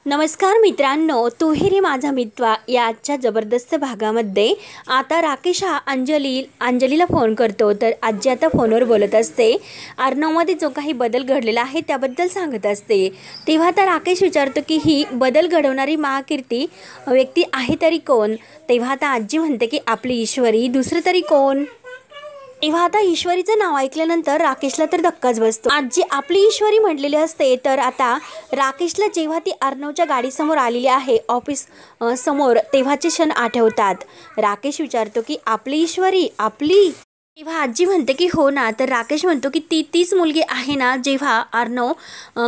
नमस्कार मित्रांनो, तू ही रे माझा मित्र या आजच्या जबरदस्त भागामध्ये आता राकेश हा अंजलीला फोन करतो। तर आजी आता फोनवर बोलत असते, अर्णवमध्ये जो काही बदल घडलेला आहे त्याबद्दल सांगत असते। तेव्हा आता राकेश विचारतो की ही बदल घडवणारी महाकीर्ती व्यक्ती आहे तरी कोण। तेव्हा आता आजी म्हणते की आपली ईश्वरी, दुसरं तरी कोण। तेव्हा आता ईश्वरीचं नाव ऐकल्यानंतर राकेशला तर धक्काच बसतो। आजी आपली ईश्वरी म्हटलेली असते। तर आता राकेशला जेव्हा ती अर्णवच्या गाडीसमोर आलेली आहे ऑफिस समोर, तेव्हाचे क्षण आठवतात। राकेश विचारतो की आपली ईश्वरी, आपली। तेव्हा आजी म्हणते की हो ना। तर राकेश म्हणतो की तीच मुलगी आहे ना जेव्हा अर्णव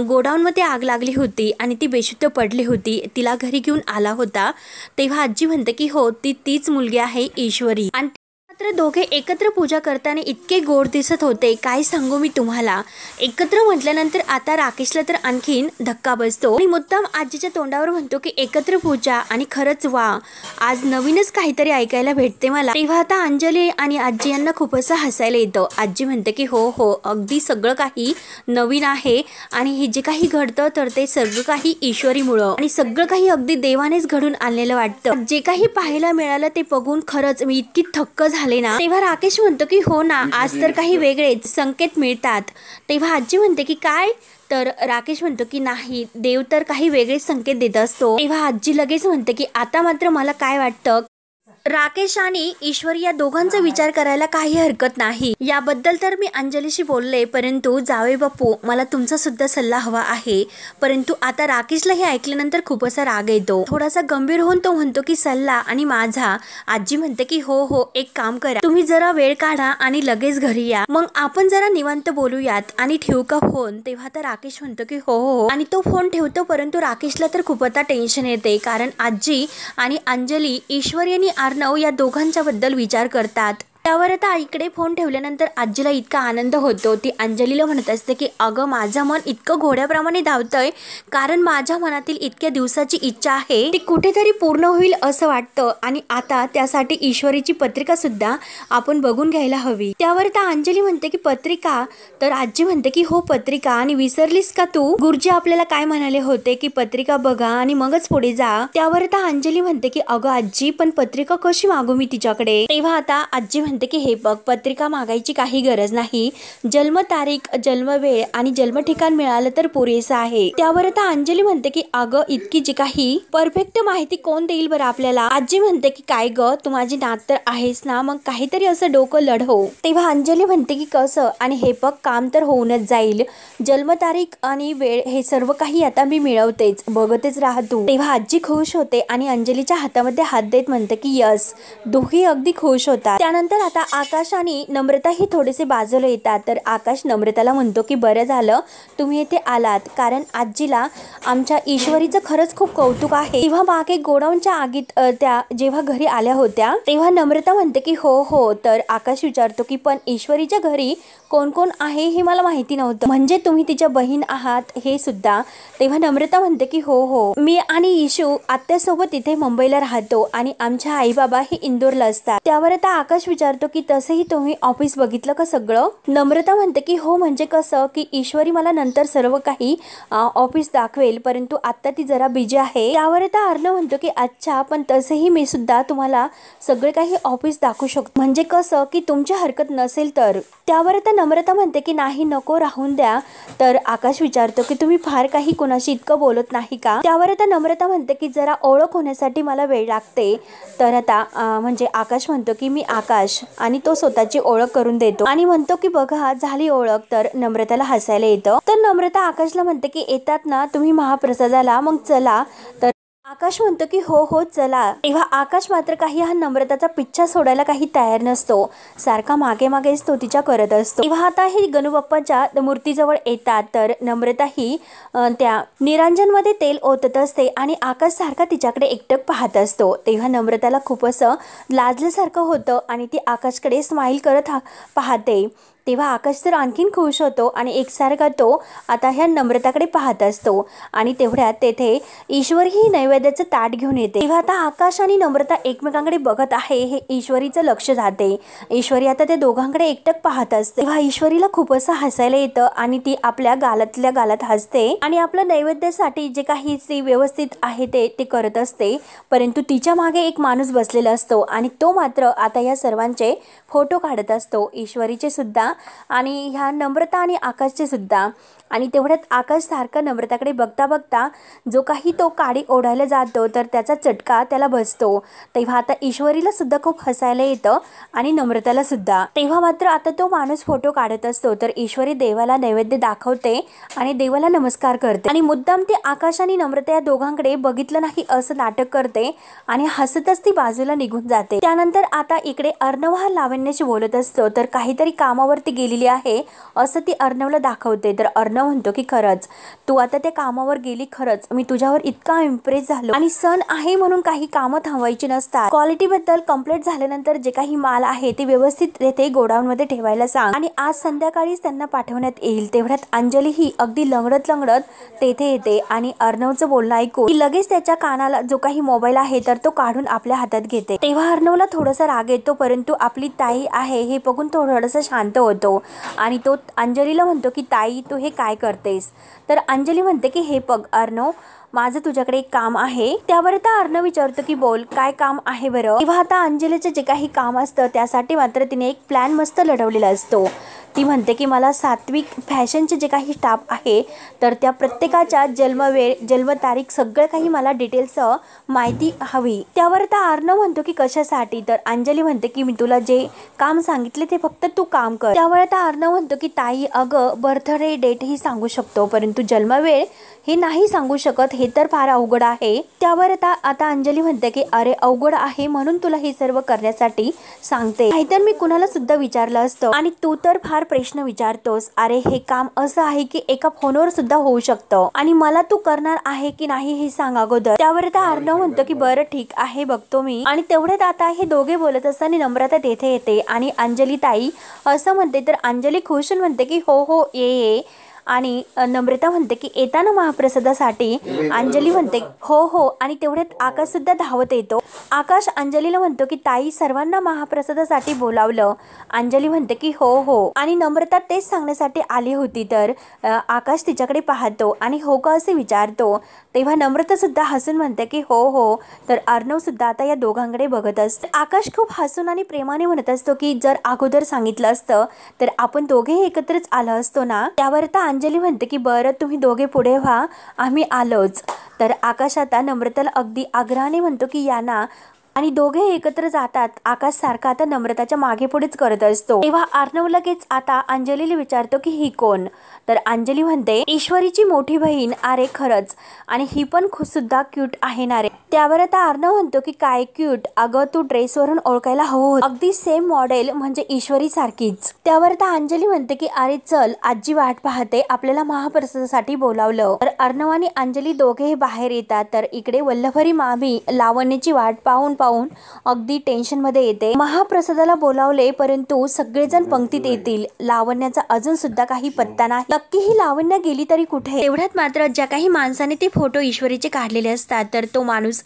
गोडाऊनमध्ये आग लागली होती आणि ती बेशुद्ध पडली होती, तिला घरी घेऊन आला होता। तेव्हा आजी म्हणते की हो, तीच मुलगी आहे ईश्वरी। आणि मात्र दोघे एकत्र पूजा करताना इतके गोड दिसत होते, काय सांगू मी तुम्हाला। एकत्र म्हटल्यानंतर आता राकेशला तर आणखीन धक्का बसतो आणि मुद्दाम आजीच्या तोंडावर म्हणतो की एकत्र पूजा, आणि खरंच वा, आज नवीनच काहीतरी ऐकायला भेटते मला। तेव्हा आता अंजली आणि आजी यांना खूप असं हसायला येतं। आजी म्हणते की हो हो, अगदी सगळं काही नवीन आहे आणि हे जे काही घडतं तर ते सगळं काही ईश्वरीमुळं, आणि सगळं काही अगदी देवानेच घडून आणलेलं वाटतं। जे काही पाहायला मिळालं ते बघून खरंच मी इतकी थक्क झाले ना। तेव्हा राकेश म्हणतो की हो ना, आज तर काही वेगळेच संकेत मिळतात। तेव्हा आजी म्हणते की काय। तर राकेश म्हणतो की नाही, देव तर काही वेगळेच संकेत देत असतो। तेव्हा आजी लगेच म्हणते की आता मात्र मला काय वाटतं, राकेश आणि ईश्वरी या दोघांचा विचार करायला काही हरकत नाही। याबद्दल तर मी अंजलीशी बोलले, परंतु जावे बापू, मला तुमचा सुद्धा सल्ला हवा आहे। परंतु आता राकेशला हे ऐकल्यानंतर खूप असा राग येतो। थोडासा गंभीर होऊन तो म्हणतो की सल्ला आणि माझा। आजी म्हणते की हो हो, एक काम करा, तुम्ही जरा वेळ काढा आणि लगेच घरी या, मग आपण जरा निवांत बोलूयात, आणि ठेवू का फोन। तेव्हा आता राकेश म्हणतो की हो हो, आणि तो फोन ठेवतो। परंतु राकेशला तर खूप आता टेन्शन येते, कारण आजी आणि अंजली, ईश्वरी आणि अर्णव या दोघांच्या बद्दल विचार करतात। त्यावर आता इकडे फोन ठेवल्यानंतर आजीला इतका आनंद होतो। ती अंजलीला म्हणत असते की अगं, माझं मन इतकं घोड्याप्रमाणे धावतंय, कारण माझ्या मनातील इतक्या दिवसाची इच्छा आहे ती कुठेतरी पूर्ण होईल असं वाटतं, आणि आता त्यासाठी ईश्वरीची पत्रिका सुद्धा आपण बघून घ्यायला हवी। त्यावर आता अंजली म्हणते की पत्रिका। तर आजी म्हणते की हो, पत्रिका, आणि विसरलीस का तू, गुरुजी आपल्याला काय म्हणाले होते की पत्रिका बघा आणि मगच पुढे जा। त्यावर आता अंजली म्हणते की अगं आजी, पण पत्रिका कशी मागू मी तिच्याकडे। तेव्हा आता आजी म्हणते की हे बघ, पत्रिका मागायची काही गरज नाही, जन्मतारीख, जन्मवेळ आणि जन्मठिकाण मिळालं तर पुरेसं आहे। त्यावर आता अंजली म्हणते की अगं, इतकी जी काही परफेक्ट माहिती कोण देईल बरं आपल्याला। आजी म्हणते की काय ग, तू माझी नात तर आहेस ना, मग काहीतरी असं डोकं लढव। तेव्हा अंजली म्हणते की कसं, आणि हे बघ, काम तर होऊनच जाईल, जन्मतारीख आणि वेळ हे सर्व काही आता मी मिळवतेच, बघतच राहा तू। तेव्हा आजी खुश होते आणि अंजलीच्या हातामध्ये हात देत म्हणते की यस। दोघी अगदी खुश होतात। त्यानंतर आता आकाश आणि नम्रता ही थोडेसे बाजूला येतात। तर आकाश नम्रताला म्हणतो की बरं झालं तुम्ही इथे आलात, कारण आजीला आमच्या ईश्वरीचं खरंच खूप कौतुक आहे। तेव्हा मागे गोडाऊनच्या आगीत त्या जेव्हा घरी आल्या होत्या, तेव्हा नम्रता म्हणते की हो हो। तर आकाश विचारतो की पण ईश्वरीच्या घरी कोण कोण आहे हे मला माहिती नव्हतं, म्हणजे तुम्ही तिच्या बहीण आहात हे सुद्धा। तेव्हा नम्रता म्हणते की हो हो, मी आणि ईशू आत्यासोबत इथे मुंबईला राहतो, आणि आमच्या आई बाबा हे इंदोरला असतात। त्यावर आता आकाश विचारतो की तसंही तुम्ही ऑफिस बघितलं का सगळं। नम्रता म्हणते की हो, म्हणजे कसं की ईश्वरी मला नंतर सर्व काही ऑफिस दाखवेल, परंतु आता ती जरा बिजी आहे। त्यावर आता अर्णव म्हणतो की अच्छा, पण तसंही मी सुद्धा तुम्हाला सगळे काही ऑफिस दाखवू शकतो, म्हणजे कसं की तुमची हरकत नसेल तर। त्यावर आता नम्रता म्हणते की नाही, नको, राहून द्या। तर आकाश विचारतो की तुम्ही फार काही कोणाशी इतकं बोलत नाही का। त्यावर आता नम्रता म्हणते की जरा ओळख होण्यासाठी मला वेळ लागते। तर आता म्हणजे आकाश म्हणतो की मी आकाश, आणि तो स्वतःची ओळख करून देतो आणि म्हणतो की बघा, झाली ओळख। तर नम्रताला हसायला येतं। तर नम्रता आकाशला म्हणते की येतात ना तुम्ही महाप्रसादाला, मग चला। तर आकाश म्हणतो की हो हो, चला। तेव्हा आकाश मात्र काही हा नम्रताचा पिच्छा सोडायला काही तयार नसतो, सारखा मागे मागेच तो तिच्या करत असतो। तेव्हा आता ही गणूबाप्पाच्या मूर्तीजवळ येतात। तर नम्रता ही त्या निरांजनमध्ये तेल ओतत असते, आणि आकाश सारखा तिच्याकडे एकटक पाहत असतो। तेव्हा नम्रताला खूप असं लाजल्यासारखं होतं, आणि ती आकाशकडे स्माईल करत पाहते। तेव्हा आकाश तर आणखीन खुश होतो आणि एकसारखा तो आता ह्या नम्रताकडे पाहत असतो आणि तेवढ्यात तेथे ईश्वरी ही नैवेद्याचं ताट घेऊन येते। तेव्हा आता आकाश आणि नम्रता एकमेकांकडे बघत आहे हे ईश्वरीचं लक्ष जाते। ईश्वरी आता त्या दोघांकडे एकटक पाहत असते। तेव्हा ईश्वरीला खूप असं हसायला येतं आणि ती आपल्या गालातल्या गालात हसते आणि आपल्या नैवेद्यासाठी जे काही ती व्यवस्थित आहे ते करत असते। परंतु तिच्या मागे एक माणूस बसलेला असतो आणि तो मात्र आता या सर्वांचे फोटो काढत असतो, ईश्वरीचे सुद्धा आणि ह्या नम्रता आणि आकाशचे सुद्धा। आणि तेवढ्यात आकाश सारखा नम्रताकडे बघता बघता जो काही तो काडी ओढायला जातो तर त्याचा चटका त्याला बसतो। तेव्हा आता ईश्वरीला सुद्धा खूप हसायला येतं आणि नम्रताला सुद्धा। तेव्हा मात्र आता तो माणूस फोटो काढत असतो तर ईश्वरी देवाला नैवेद्य दाखवते आणि देवाला नमस्कार करते आणि मुद्दाम ते आकाश आणि नम्रता या दोघांकडे बघितलं नाही असं नाटक करते आणि हसतच ती बाजूला निघून जाते। त्यानंतर आता इकडे अर्णव हा लावण्याशी बोलत असतो तर काहीतरी कामावरती गेलेली आहे असं ती अर्णवला दाखवते। तर अर्णव म्हणतो की खरंच तू आता त्या कामावर गेली, खरंच मी तुझ्यावर इतका इम्प्रेस झालो आणि सण आहे म्हणून काही कामं थांबवायची नसतात। क्वालिटी बद्दल कंप्लीट झाल्यानंतर जे काही माल आहे ते व्यवस्थित तेथे गोडाऊन मध्ये ठेवायला सांग आणि आज संध्याकाळीच त्यांना पाठवण्यात येईल। तेवढ्यात अंजली ही अगदी लंगडत लंगडत तेथे येते आणि अर्णवचं बोलणं ऐकून लगेच त्याच्या कानाला जो काही मोबाईल आहे तर तो काढून आपल्या हातात घेते। तेव्हा अर्णवला थोडासा राग येतो परंतु आपली ताई आहे हे बघून तो थोडासा शांत होतो आणि तो अंजलीला म्हणतो की ताई तू हे काय करतेस? तर अंजली म्हणते की हे बघ अर्णव, माझं तुझ्याकडे एक काम आहे। त्यावर आता अर्णव विचारतो की बोल काय काम आहे बरं? तेव्हा आता अंजलीचं जे काही काम असतं त्यासाठी मात्र तिने एक प्लॅन मस्त लढवलेला असतो। ती म्हणते की मला सात्विक फॅशनचे जे काही स्टाफ आहे तर त्या प्रत्येकाच्या जन्मवेळ जन्मतारीख सगळं काही मला डिटेल्स माहिती हवी। त्यावर आता अर्णव म्हणतो की कशासाठी? तर अंजली म्हणते की मी तुला जे काम सांगितले ते फक्त तू काम कर। त्यावर आता अर्णव म्हणतो की ताई अगं बर्थडे डेट ही सांगू शकतो परंतु जन्मवेळ हे नाही सांगू शकत, हे तर फार अवघड आहे। त्यावर आता अंजली म्हणते की अरे अवघड आहे म्हणून तुला हे सर्व करण्यासाठी सांगते, नाहीतर मी कुणाला सुद्धा विचारलं असतं आणि तू तर फार प्रश्न विचारतोस। अरे हे काम असं आहे की एका फोनवर सुद्धा होऊ शकतं आणि मला तू करणार आहे की नाही हे सांग अगोदर। त्यावर आता अर्णव म्हणतो की बरं ठीक आहे बघतो मी। आणि तेवढ्यात आता हे दोघे बोलत असताना नम्रता तेथे येते आणि अंजली ताई असं म्हणते तर अंजली खुश म्हणते की हो हो ये आणि नम्रता म्हणते की येताना महाप्रसादासाठी? अंजली म्हणते हो हो आणि तेवढ्यात आकाश सुद्धा धावत येतो। आकाश अंजलीला म्हणतो की ताई सर्वांना महाप्रसादासाठी बोलावलं? अंजली म्हणते की हो हो आणि नम्रता तेच सांगण्यासाठी आली होती। तर आकाश तिच्याकडे पाहतो आणि हो का असे विचारतो। तेव्हा नम्रता सुद्धा हसून म्हणते की हो हो। तर अर्णव सुद्धा आता या दोघांकडे बघत असतो। आकाश खूप हसून आणि प्रेमाने म्हणत असतो की जर अगोदर सांगितलं असतं तर आपण दोघे एकत्रच आलो असतो ना। त्यावर आता अंजली म्हणते की बरं तुम्ही दोघे पुढे व्हा, आम्ही आलोच। तर आकाश आता नम्रताला अगदी आग्रहाने म्हणतो की या ना आणि दोघे एकत्र जातात। आकाश सारखा आता नम्रताच्या मागे पुढेच करत असतो। तेव्हा अर्णव लगेच आता अंजलीला विचारतो की ही कोण? तर अंजली म्हणते ईश्वरीची मोठी बहीण। अरे खरंच, आणि ही पण सुद्धा क्यूट आहे ना रे। त्यावर आता अर्णव म्हणतो की काय क्यूट? अगं तू ड्रेसवरून ओळखायला हवं, अगदी सेम मॉडेल म्हणजे ईश्वरी सारखीच। त्यावर आता अंजली म्हणते की अरे चल आजी वाट पाहते, आपल्याला महाप्रसादासाठी बोलावलं। तर अर्णव आणि अंजली दोघे बाहेर येतात तर इकडे वल्लभरी मामी लावण्याची वाट पाहून अगदी टेन्शन मध्ये येते। महाप्रसादाला बोलावले परंतु सगळेजण पंक्तीत येतील, लावण्याचा अजून सुद्धा काही पत्ता नाही। नक्की ही लावण्य गेली तरी कुठे? तेवढ्यात मात्र ज्या काही माणसाने ते फोटो ईश्वरीचे काढलेले असतात तर तो माणूस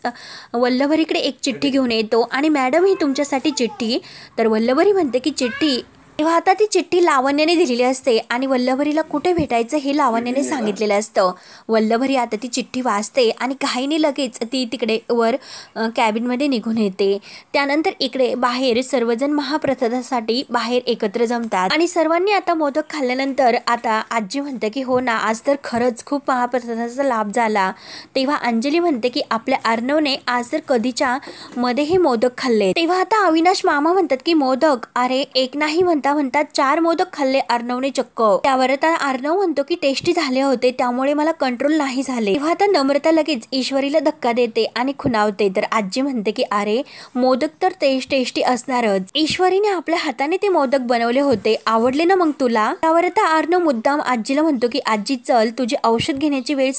वल्लभरीकडे एक चिठ्ठी घेऊन येतो आणि मॅडम ही तुमच्यासाठी चिठ्ठी। तर वल्लभरी म्हणते की चिठ्ठी? तेव्हा आता ती चिठ्ठी लावण्याने दिलेली असते आणि वल्लभरीला कुठे भेटायचं हे लावण्याने सांगितलेलं असतं। वल्लभरी आता ती चिठ्ठी वाचते आणि घाईने लगेच ती तिकडे वर कॅबिनमध्ये निघून येते। त्यानंतर इकडे बाहेर सर्वजण महाप्रसादासाठी बाहेर एकत्र जमतात आणि सर्वांनी आता मोदक खाल्ल्यानंतर आता आजी म्हणते की हो ना आज तर खरंच खूप महाप्रसादाचा लाभ झाला। तेव्हा अंजली म्हणते की आपल्या अर्णवने आज तर कधीच्या मध्ये हे मोदक खाल्ले। तेव्हा आता अविनाश मामा म्हणतात की मोदक? अरे एक नाही म्हणतात 4 मोदक खाल्ले अर्णवने चक्क। त्यावर आता अर्णव म्हणतो की टेस्टी झाले होते त्यामुळे मला कंट्रोल नाही झाले। तेव्हा आता नम्रता लगेच ईश्वरीला धक्का देते आणि खुणावते। तर आजी म्हणते की अरे मोदक तर टेस्टी असणारच, ईश्वरीने आपल्या हाताने ते मोदक बनवले होते, आवडले ना मग तुला? त्यावर आता अर्णव मुद्दाम आजीला म्हणतो की आजी चल तुझी औषध घेण्याची वेळ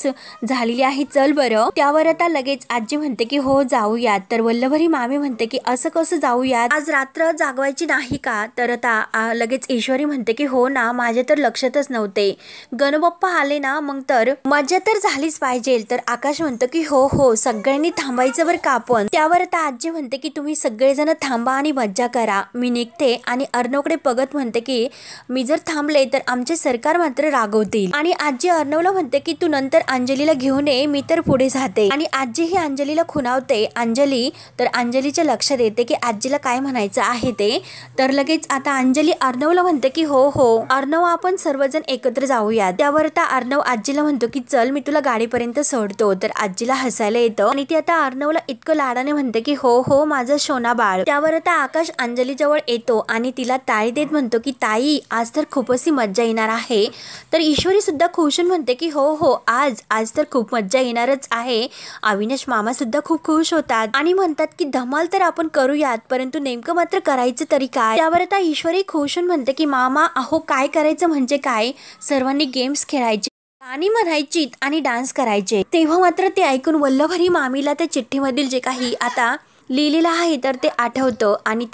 झालेली आहे, चल बरं। त्यावर आता लगेच आजी म्हणते की हो जाऊयात। तर वल्लभरी मामी म्हणते की असं कसं जाऊयात, आज रात्र जागवायची नाही का? तर आता लगेच ईश्वरी म्हणते की हो ना, माझ्या तर लक्षातच नव्हते, गणपप्पा आले ना मग तर मजा तर झालीच पाहिजे. तर आकाश म्हणतो की हो हो, सगळ्यांनी थांबायचं बरं का आपण. त्यावर आता आजी म्हणते की तुम्ही सगळेजण थांबा आणि मज्जा करा, मी निघते. आणि अर्णवकडे बघत म्हणते की मी जर थांबले तर आमचे सरकार मात्र रागवतील. आणि आजी अर्णवला म्हणते की तू नंतर अंजलीला घेऊन ये, मी तर पुढे जाते. आणि आजी ही अंजलीला खुणावते. अंजली तर अंजलीच्या लक्षात येते की आजीला काय म्हणायचं आहे ते. तर लगेच आता अंजली अर्णवला म्हणते की हो हो अर्णव, आपण सर्वजण एकत्र जाऊया. त्यावर आता अर्णव आजीला म्हणतो की चल मी तुला गाडीपर्यंत सोडतो. तर आजीला हसायला येतं आणि ती आता अर्णवला इतकं लाडाने म्हणते की हो हो माझं सोना बाळ. त्यावर आता आकाश अंजली जवळ येतो आणि तिला टाळी देत म्हणतो की ताई, आज तर खूपच मज्जा येणार आहे. तर ईश्वरी सुद्धा खुशून म्हणते की हो हो, आज तर खूप मज्जा येणारच आहे. अविनाश मामा सुद्धा खूप खुश होतात आणि म्हणतात की धमाल तर आपण करूयात, परंतु नेमकं मात्र करायचं तरी काय. त्यावर आता ईश्वरी खुशून म्हणते की मामा अहो, काय करायचं म्हणजे काय, सर्वांनी गेम्स खेळायचे, गाणी म्हणायची आणि डान्स करायचे. तेव्हा मात्र ते ऐकून वल्लभरी मामीला त्या चिठ्ठीमधील जे काही आता लिहिलेलं आहे तर ते आठवतं आणि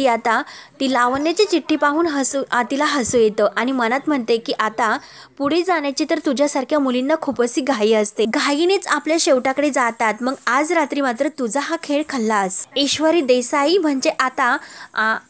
ती लावण्याची चिठ्ठी पाहून तिला हसू येतं आणि मनात म्हणते की आता पुढे जाण्याची तर तुझ्यासारख्या मुलींना खूपच घाई असते, घाईनेच आपल्या शेवटाकडे जातात. मग आज रात्री मात्र तुझा हा खेळ खल्लास. ईश्वरी देसाई म्हणजे आता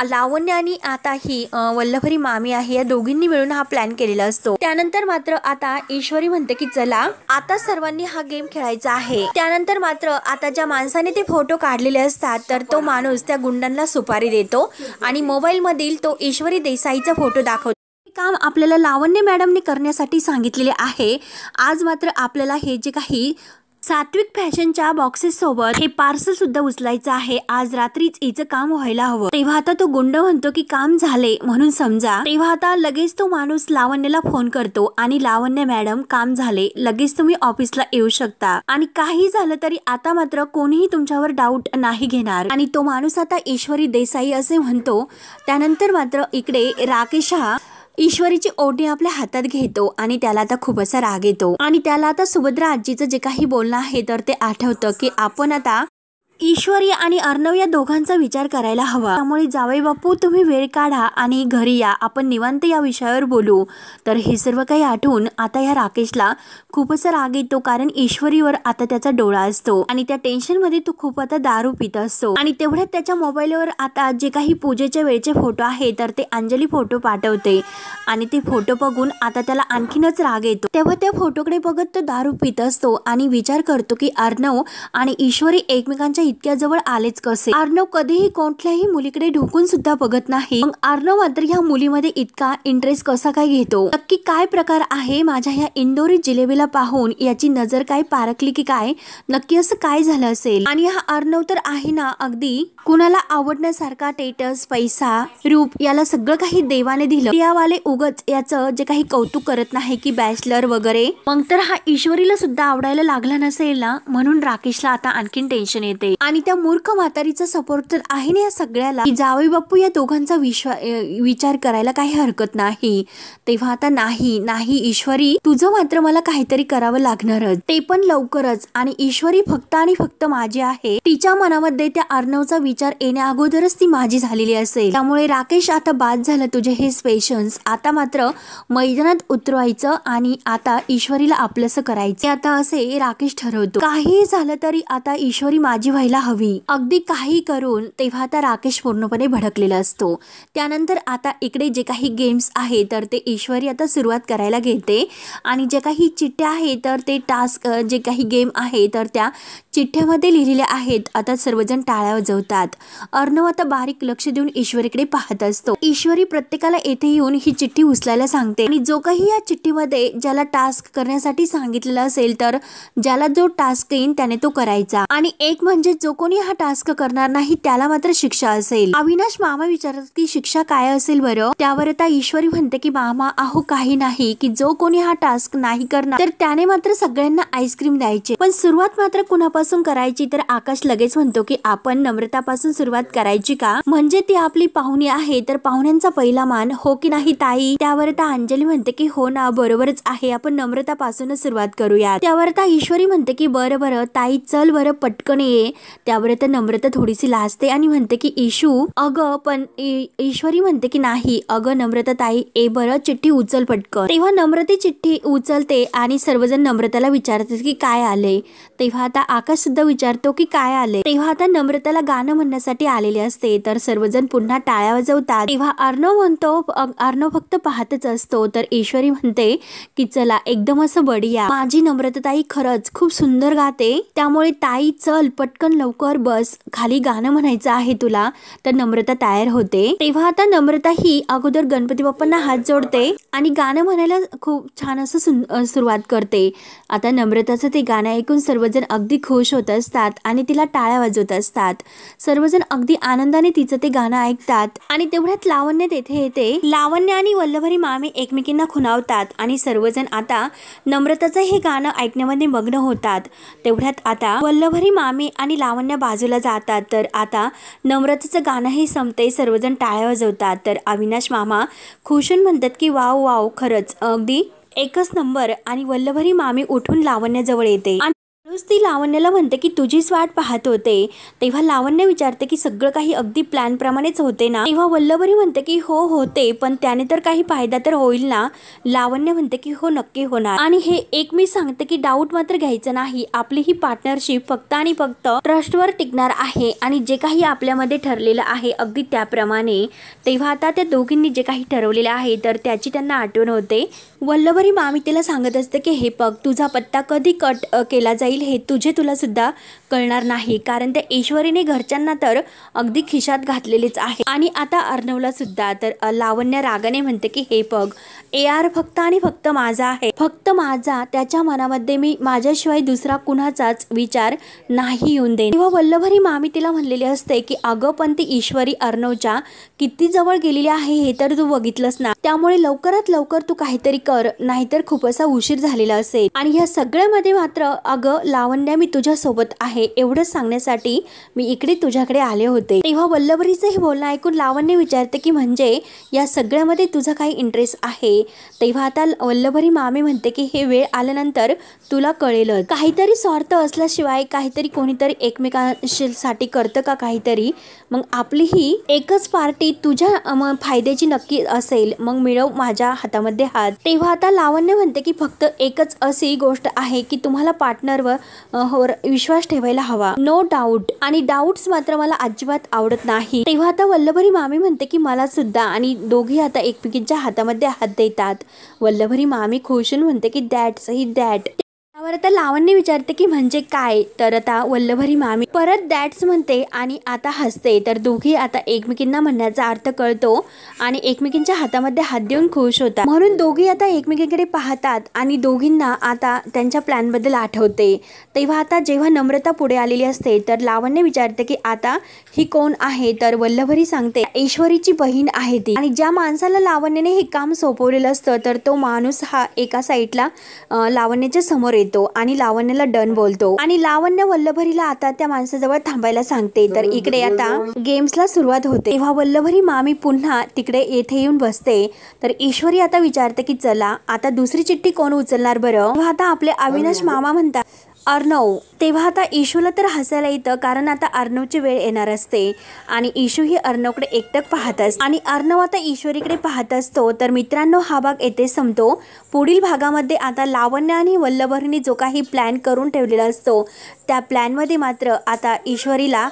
लावण्य आणि आता ही वल्लभरी मामी आहे, या दोघींनी मिळून हा प्लॅन केलेला असतो. त्यानंतर मात्र आता ईश्वरी म्हणते की चला आता सर्वांनी हा गेम खेळायचा आहे. त्यानंतर मात्र आता ज्या माणसाने ते फोटो काढलेले असतात तर तो माणूस त्या गुंडांना सुपारी देतो आणि मोबाईल मधील तो ईश्वरी देसाईचा फोटो दाखवतो. काम आपल्याला लावण्य मॅडमने करण्यासाठी सांगितलेले आहे. आज मात्र आपल्याला हे जे काही सात्विक फॅशनच्या बॉक्सेस सोबत हे पार्सल सुद्धा उचलायचं आहे. आज रात्रीच हिचं काम व्हायला हवं. तेव्हा आता तो गुंड म्हणतो की काम झाले म्हणून समजा. तेव्हा आता लगेच तो माणूस लावण्याला फोन करतो आणि लावण्य मॅडम काम झाले, लगेच तुम्ही ऑफिसला येऊ शकता आणि काही झालं तरी आता मात्र कोणीही तुमच्यावर डाऊट नाही घेणार. आणि तो माणूस आता ईश्वरी देसाई असे म्हणतो. त्यानंतर मात्र इकडे राकेश हा ईश्वरीची ओढणी आपल्या हातात घेतो आणि त्याला आता खूप असा राग येतो आणि त्याला आता सुभद्रा आजीचं जे काही बोलणं आहे तर ते आठवतं की आपण आता ईश्वरी आणि अर्णव या दोघांचा विचार करायला हवा. त्यामुळे जावई बापू तुम्ही वेळ काढा आणि घरी या, आपण निवांत या विषयावर बोलू. तर हे सर्व काही आठवून आता या राकेशला खूपच राग येतो, कारण ईश्वरीवर आता त्याचा डोळा असतो आणि त्या टेन्शन मध्ये तो खूप आता दारू पित असतो. आणि तेवढ्यात त्याच्या मोबाईलवर आता जे काही पूजेच्या वेळचे फोटो आहे तर ते अंजली फोटो पाठवते आणि ते फोटो बघून आता त्याला आणखीनच राग येतो. तेव्हा त्या फोटोकडे बघत तो दारू पित असतो आणि विचार करतो की अर्णव आणि ईश्वरी एकमेकांच्या इतक्या जवळ आलेच कसे. अर्णव कधीही कोणत्याही मुलीकडे ढोकून सुद्धा बघत नाही. मग अर्णव मात्र ह्या मुलीमध्ये इतका इंटरेस्ट कसा काय घेतो, नक्की काय प्रकार आहे माझ्या ह्या इंदोरी जिलेबीला पाहून याची नजर काय पारखली की काय, नक्की असं काय झालं असेल. आणि हा अर्णव तर आहे ना अगदी कुणाला आवडण्यासारखा, स्टेटस, पैसा, रूप याला सगळं काही देवाने दिलं. यावाले उगच याचं जे काही कौतुक करत नाही की बॅचलर वगैरे. मग तर हा ईश्वरीला सुद्धा आवडायला लागला नसेल ना, म्हणून राकेशला आता आणखीन टेन्शन येते. आणि त्या मूर्ख म्हातारीचा सपोर्ट तर आहे ना या सगळ्याला की जावई बापू या दोघांचा विचार करायला काही हरकत नाही. तेव्हा आता नाही ईश्वरी, तुझं मात्र मला काहीतरी करावं लागणारच, ते पण लवकरच. आणि ईश्वरी फक्त आणि फक्त माझी आहे. तिच्या मनामध्ये त्या अर्णवचा विचार येण्या अगोदरच ती माझी झालेली असेल. त्यामुळे राकेश आता बाद झालं तुझे हे पेशन्स, आता मात्र मैदानात उतरवायचं आणि आता ईश्वरीला आपलंसं करायचं. आता असे राकेश ठरवतो. काही झालं तरी आता ईश्वरी माझी व्हायला हवी, अगदी काही करून. तेव्हा आता राकेश पूर्णपणे भडकलेला असतो. त्यानंतर आता इकडे जे काही गेम्स आहे तर ते ईश्वरी आता सुरुवात करायला घेते आणि जे काही चिठ्ठ्या आहे तर ते टास्क जे काही गेम आहे तर त्या चिठ्ठ्यामध्ये लिहिलेल्या आहेत. आता सर्वजण टाळ्या वाजवतात. अर्णव आता बारीक लक्ष देऊन ईश्वरीकडे पाहत असतो. ईश्वरी प्रत्येकाला येथे येऊन ही चिठ्ठी उचलायला सांगते आणि जो काही या चिठ्ठीमध्ये ज्याला टास्क करण्यासाठी सांगितलेला असेल तर ज्याला जो टास्क येईल त्याने तो करायचा. आणि एक म्हणजे जो कोणी हा टास्क करणार नाही त्याला मात्र शिक्षा असेल. अविनाश मामा विचारतात की शिक्षा काय असेल बरं. त्यावर आता ईश्वरी म्हणते की मामा अहो काही नाही, की जो कोणी हा टास्क नाही करणार तर त्याने मात्र सगळ्यांना आईस्क्रीम द्यायचे. पण सुरुवात मात्र कुणापासून करायची. तर आकाश लगेच म्हणतो की आपण नम्रतापासून सुरुवात करायची का, म्हणजे ती आपली पाहुणी आहे तर पाहुण्यांचा पहिला मान, हो की नाही ताई. त्यावर आता अंजली म्हणते की हो ना बरोबरच आहे, आपण नम्रतापासूनच सुरुवात करूया. त्यावर आता ईश्वरी म्हणते की बरं ताई चल बरं पटकन ये. त्यावर तर नम्रता थोडीशी लाजते आणि म्हणते की इशू अगं, पण ईश्वरी म्हणते की नाही अगं नम्रता ताई, बरं चिठ्ठी उचल पटकन. तेव्हा नम्रता चिठ्ठी उचलते आणि सर्वजण नम्रताला विचारतात की काय आले. तेव्हा आता आकाश सुद्धा विचारतो की काय आले. तेव्हा आता नम्रताला गाणं म्हणण्यासाठी आलेले असते, तर सर्वजण पुन्हा टाळ्या वाजवतात. तेव्हा अर्णव म्हणतो, अर्णव फक्त पाहतच असतो. तर ईश्वरी म्हणते की चला एकदम असं बढिया, माझी नम्रता ताई खरंच खूप सुंदर गाते, त्यामुळे ताई चल पटकन लवकर बस, खाली गाणं म्हणायचं आहे तुला. तर नम्रता तयार होते. तेव्हा आता नम्रता ही अगोदर गणपती बाप्पांना हात जोडते आणि गाणं म्हणायला खूप छान असं सुरुवात करते. आता नम्रताचं ते गाणं ऐकून सर्वजण अगदी खुश होत असतात आणि तिला टाळ्या वाजवत असतात. सर्वजण अगदी आनंदाने तिचं ते गाणं ऐकतात आणि तेवढ्यात लावण्य तेथे येते. लावण्य आणि वल्लभरी मामी एकमेकींना खुणावतात आणि सर्वजण आता नम्रताचं हे गाणं ऐकण्यामध्ये मग्न होतात. तेवढ्यात आता वल्लभरी मामी आणि लावण्य बाजूला जातात. तर आता नम्रताचं गाणंही संपते, सर्वजण टाळ्या वाजवतात. तर अविनाश मामा खुशून म्हणतात की वाव वाव, खरंच अगदी एकच नंबर. आणि वल्लभरी मामी उठून लावण्याजवळ येते आणि ती लावण्याला म्हणते की तुझीच वाट पाहत होते. तेव्हा लावण्य विचारते की सगळं काही अगदी प्लॅन प्रमाणेच होते ना. तेव्हा वल्लभरी म्हणते की हो होते, पण त्याने तर काही फायदा तर होईल ना. लावण्य म्हणते की हो नक्की होणार. आणि हे एक मी सांगते की डाऊट मात्र घ्यायचं नाही, आपली ही पार्टनरशिप फक्त आणि फक्त ट्रस्टवर टिकणार आहे आणि जे काही आपल्यामध्ये ठरलेलं आहे अगदी त्याप्रमाणे. तेव्हा आता त्या दोघींनी जे काही ठरवलेलं आहे तर त्याची त्यांना आठवण होते. वल्लभरी मामी तिला सांगत असते की हे बघ, तुझा पत्ता कधी कट केला जाईल हे तुला सुद्धा कळणार नाही, कारण त्या ईश्वरीने घरच्यांना तर अगदी खिशात घातलेलेच आहे आणि आता अर्णवला सुद्धा. तर लावण्य रागाने म्हणते की हे बघ, AR फक्त आणि फक्त माझा आहे, फक्त माझा, त्याच्या मनामध्ये मी माझ्याशिवाय दुसरा कुणाचाच विचार नाही येऊन देईन. तेव्हा वल्लभरी मामी तिला म्हणलेली असते की अगं पण ती ईश्वरी अर्णवच्या किती जवळ गेलेली आहे हे तर तू बघितलंस ना, त्यामुळे लवकरात लवकर तू काहीतरी कर, नाहीतर खूप असा उशीर झालेला असेल. आणि ह्या सगळ्यामध्ये मात्र अगं लावण्या, मी तुझ्या सोबत आहे एवढंच सांगण्यासाठी मी इकडे तुझ्याकडे आले होते. तेव्हा वल्लभरीचं हे बोलणं ऐकून लावण्य विचारते की म्हणजे या सगळ्यामध्ये तुझा काही इंटरेस्ट आहे. तेव्हा आता वल्लभरी मामी म्हणते की हे वेळ आल्यानंतर तुला कळेलच, काहीतरी स्वार्थ असल्याशिवाय काहीतरी कोणीतरी एकमेकांसाठी करतं का काहीतरी, मग आपली ही एकच पार्टी तुझ्या फायद्याची नक्की असेल, मग मिळव माझ्या हातामध्ये हात. तेव्हा आता लावण्य म्हणते की फक्त एकच अशी गोष्ट आहे की तुम्हाला पार्टनरवर विश्वास ठेवायला हवा, नो डाऊट, आणि डाऊट्स मात्र मला अजिबात आवडत नाही. तेव्हा आता वल्लभरी मामी म्हणते की मला सुद्धा, आणि दोघी आता एकमेकींच्या हातामध्ये हात देतात. वल्लभरी मामी खुशून म्हणते की दॅट्स ही दॅट. त्यावर आता लावण्य विचारते की म्हणजे काय, तर आता वल्लभरी मामी परत दॅट्स म्हणते आणि आता हसते. तर दोघी आता एकमेकींना म्हणण्याचा अर्थ कळतो आणि एकमेकींच्या हातामध्ये हात देऊन खुश होतात. म्हणून दोघी आता एकमेकींकडे पाहतात आणि दोघींना आता त्यांच्या प्लॅन बद्दल आठवते. तेव्हा आता जेव्हा नम्रता पुढे आलेली असते तर लावण्य विचारते की आता ही कोण आहे, तर वल्लभरी सांगते ईश्वरीची बहीण आहे ती. आणि ज्या माणसाला लावण्याने हे काम सोपवलेलं असतं तर तो माणूस हा एका साईडला लावण्याच्या समोर येतो आणि लावण्याला डन बोलतो आणि लावण्य वल्लभरीला आता त्या माणसाजवळ थांबायला सांगते. तर इकडे आता गेम्सला सुरुवात होते. तेव्हा वल्लभरी मामी पुन्हा तिकडे येथे येऊन बसते. तर ईश्वरी आता विचारते की चला आता दुसरी चिठ्ठी कोण उचलणार बरं. तेव्हा आता आपले अविनाश मामा म्हणतात अर्णव. तेव्हा आता इशूला तर हसायला येतं, कारण आता अर्णवची वेळ येणार असते आणि इशू ही अर्णवकडे एकटक पाहत असते आणि अर्णव आता ईश्वरीकडे पाहत असतो. तर मित्रांनो, हा भाग येथे संपतो. पुढील भागामध्ये आता लावण्य आणि वल्लभरीने जो काही प्लॅन करून ठेवलेला असतो त्या प्लॅनमध्ये मात्र आता ईश्वरीला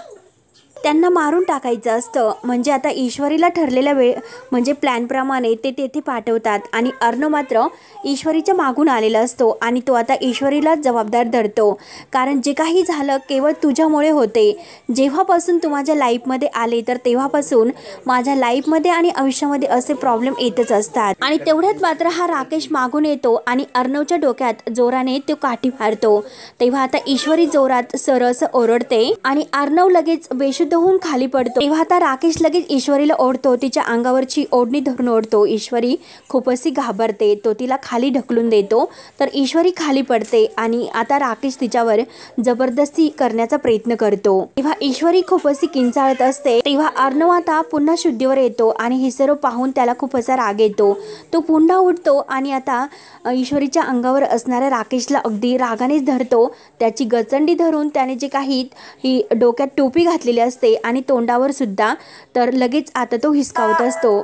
त्यांना मारून टाकायचं असतं. म्हणजे आता ईश्वरीला ठरलेल्या वेळ म्हणजे प्लॅनप्रमाणे ते तेथे पाठवतात आणि अर्णव मात्र ईश्वरीच्या मागून आलेला असतो आणि तो आता ईश्वरीला जबाबदार धरतो, कारण जे काही झालं केवळ तुझ्यामुळे होते. जेव्हापासून तू माझ्या लाईफमध्ये आले तर तेव्हापासून माझ्या लाईफमध्ये आणि आयुष्यामध्ये असे प्रॉब्लेम येतच असतात. आणि तेवढ्यात मात्र हा राकेश मागून येतो आणि अर्णवच्या डोक्यात जोराने तो काठी मारतो. तेव्हा आता ईश्वरी जोरात सरस ओरडते आणि अर्णव लगेच बेशुद्ध बेशुद्ध होऊन खाली पडतो तेव्हा आता राकेश लगेच ईश्वरीला ओढतो, तिच्या अंगावरची ओढणी धरून ओढतो। ईश्वरी खूप अशी घाबरते, तो तिला खाली ढकलून देतो तर ईश्वरी खाली पडते आणि आता राकेश तिच्यावर जबरदस्ती करण्याचा प्रयत्न करतो। तेव्हा ईश्वरी खूप अशी किंचाळत असते तेव्हा अर्णव आता पुन्हा शुद्धीवर येतो आणि हे सर्व पाहून त्याला खूप असा राग येतो। तो पुन्हा उठतो आणि आता ईश्वरीच्या अंगावर असणाऱ्या राकेशला अगदी रागानेच धरतो। त्याची गचंडी धरून त्याने जे काही ही डोक्यात टोपी घातलेली असते आणि तोंडावर सुद्धा, तर लगेच आता तो हिसकावत असतो।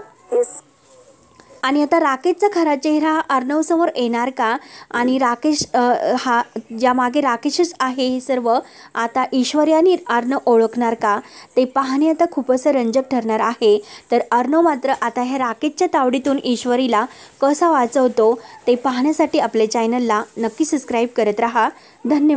आणि आता राकेशचा खरा चेहरा अर्णव समोर येणार का आणि राकेश हा ज्या मागे राकेशच आहे हे सर्व आता ईश्वरी आणि अर्णव ओळखणार का, ते पाहणे आता खूप असं रंजक ठरणार आहे। तर अर्णव मात्र आता ह्या राकेशच्या तावडीतून ईश्वरीला कसा वाचवतो ते पाहण्यासाठी आपल्या चॅनलला नक्की सबस्क्राईब करत राहा। धन्यवाद।